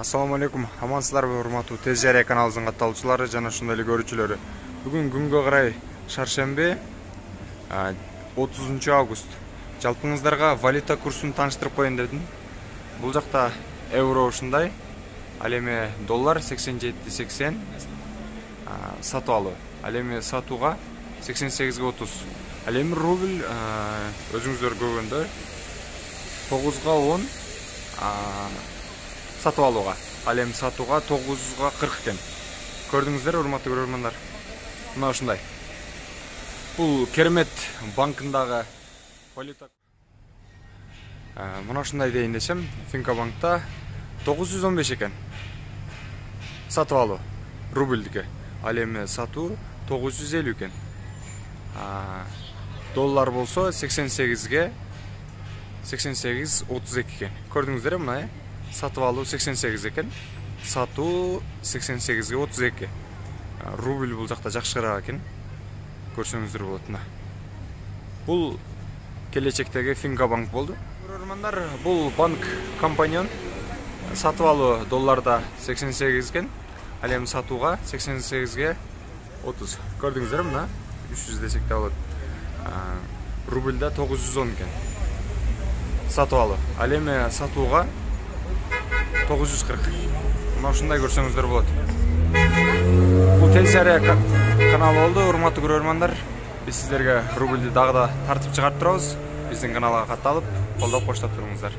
Assalamu alaikum, амансыздарбы урматтуу Тез Жария каналыбыздын катталуучулары жана ошондой эле көрүүчүлөрү. Бүгүн күнгө карай шаршемби 30 август. Жалпыңыздарга валюта курсун тааныштырып коеюн дедим. Бул жакта евро ушундай, ал эми доллар 87.80 сатып алуу. Ал эми сатууга 88.30. Ал эми рубль өзүңүздөр көргөндөй 9.10 сатып алууга. Ал эми сатууга 9.40 экен. Көрдүңүздөр, урматтуу көрөрмандар. Мына ушундай. Бул Керемет банкындагы валюта. Мына ушундай дейин десем, Финка банкта 915 экен. Сатып алуу рубльдики. Ал эми сатуу 950 экен. Доллар болсо 88.32 экен. Көрдүңүздөр, мына сатып алуу 88 экен. Сатуу 88.32. Рубль бул жакта жакшыраак экен. Көрсөңүздөр болот мына. Бул келечектеги Финка банк болду. Көрөрмандар, бул банк компаньон. Сатып алуу долларда 88 экен. Ал эми сатууга 88.30. Көрдүңүздөр, мына 300 десек да болот. Рубльда 910 экен. Сатып алуу. Ал эми сатууга 940. Мына ушундай көрсөңүздөр болот. Бул Тез Жария каналы болду, урматтуу көрөрмандар. Биз сиздерге рубльди дагы да тартып чыгарып турабыз. Биздин каналга катталып, колдоп коштоп туруңуздар.